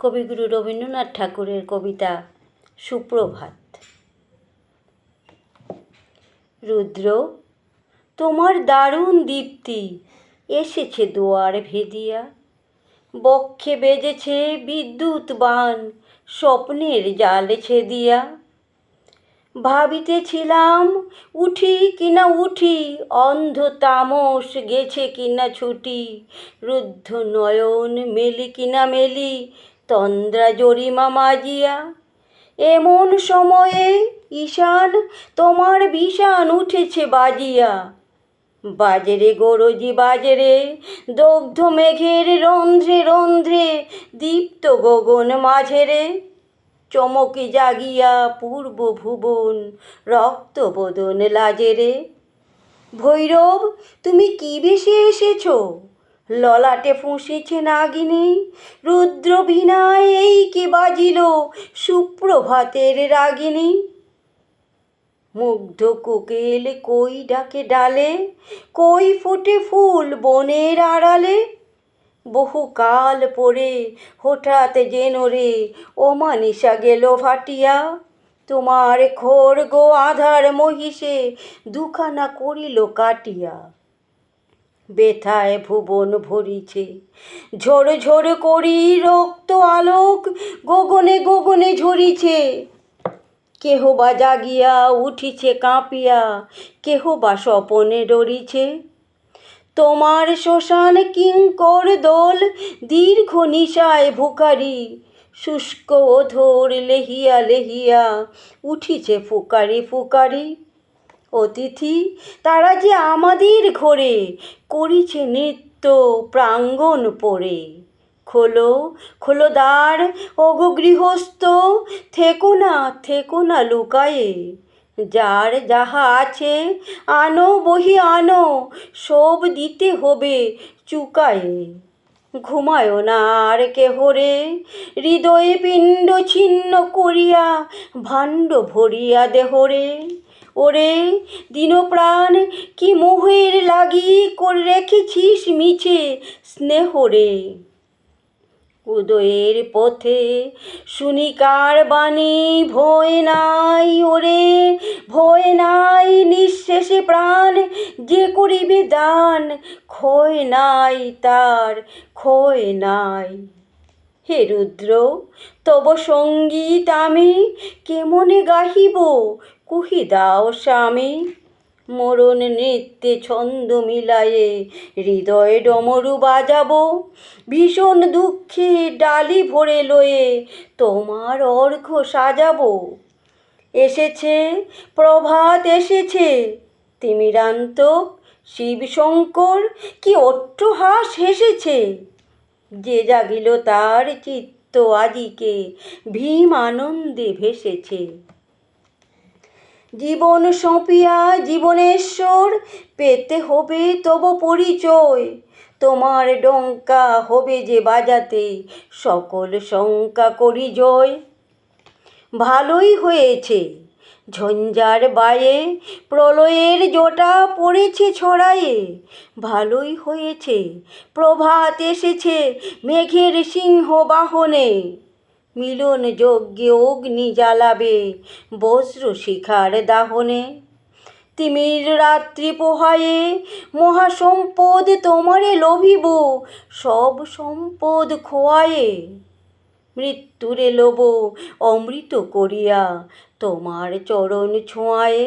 কবিগুরু রবীন্দ্রনাথ ঠাকুরের কবিতা সুপ্রভাত। রুদ্র, তোমার দারুণ দীপ্তি এসেছে দুয়ার ভেদিয়া, বক্ষে বেজেছে বিদ্যুৎ বাণ স্বপ্নের জাল ছেদিয়া। ভাবিতেছিলাম উঠি কিনা উঠি, অন্ধ তামস গেছে কিনা ছুটি, রুদ্ধ নয়ন মেলি কিনা মেলি তন্দ্রা জরিমা মাজিয়া। এমন সময়ে ঈশান তোমার বিষাণ উঠেছে বাজিয়া, বাজরে গরজি বাজরে দগ্ধ মেঘের রন্ধ্রে রন্ধ্রে দীপ্ত গগন মাঝেরে। চমকে জাগিয়া পূর্ব ভুবন রক্ত বদন লাজেরে। ভৈরব, তুমি কি বেশে এসেছ? ললাটে ফুঁসেছে নাগিনী, রুদ্র বীণায় এই কে বাজিল সুপ্রভাতের রাগিনী। মুগ্ধ কোকিল কই ডাকে ডালে, কই ফোটে ফুল বনের আড়ালে। বহুকাল পরে হঠাৎ যেন রে অমানিসা গেল ফাটিয়া, তোমার খড়গ আধার মহিষে দুখানা করিল কাটিয়া। বেথায় ভুবন ভরিছে ঝোর ঝোর করি রক্ত আলোক গগনে গগনে ঝরিছে। কেহ বা জাগিয়া উঠিছে কাঁপিয়া, কেহ বা স্বপনে ডরিছে। তোমার শ্মশান কিঙ্কর দোল দীর্ঘ নিশায় ভুখারি, শুষ্ক অধর লেহিয়া লেহিয়া উঠিছে ফুকারি ফুকারি। অতিথি তারা যে আমাদের ঘরে করিছে নৃত্য প্রাঙ্গণ পড়ে। খোলো খোলো দ্বার ওগো গৃহস্থ, থেকো না লুকায়ে। যার যাহা আছে আনো বহি আনো, সব দিতে হবে চুকায়ে। ঘুমায়ো না আর কেহ রে, হৃদয়ে পিণ্ড ছিন্ন করিয়া ভাণ্ড ভরিয়া দেহরে। ওরে দিনপ্রাণ কি মোহের লাগি করে রেখেছিস মিছে স্নেহরে। উদয়ের পথে শুনি কার বাণী, ভয় নাই ওরে ভয় নাই, নিঃশেষে প্রাণ যে করিবে দান, ক্ষয় নাই তার ক্ষয় নাই। হে রুদ্র, তব সঙ্গীত আমি কেমনে গাহিব কহি দাও স্বামী। মরণ নৃত্যে ছন্দ মিলায়ে হৃদয় ডমরু বাজাবো, ভীষণ দুঃখে ডালি ভরে লয়ে তোমার অর্ঘ্য সাজাবো। এসেছে প্রভাত এসেছে, তিমিরান্তক শিবশঙ্কর কি অট্টহাস হেসেছে। যে জাগিল তার চিত্ত আজিকে ভীম আনন্দে ভেসেছে। জীবন সঁপিয়া জীবনেশ্বর পেতে হবে তব পরিচয়, তোমার ডঙ্কা হবে যে বাজাতে সকল শঙ্কা করি জয়। ভালোই হয়েছে ঝঞ্ঝার বায়ে প্রলয়ের জটা পড়েছে ছড়ায়ে, ভালোই হয়েছে প্রভাত এসেছে মেঘের সিংহ বাহনে। মিলন যজ্ঞে অগ্নি জ্বালাবে বজ্র শিখার দাহনে। তিমির রাত্রি পোহায়ে মহাসম্পদ তোমারে লভিব, সব সম্পদ খোয়ায়ে। মৃত্যুরে লোভ অমৃত করিয়া তোমার চরণ ছোঁয়ায়ে।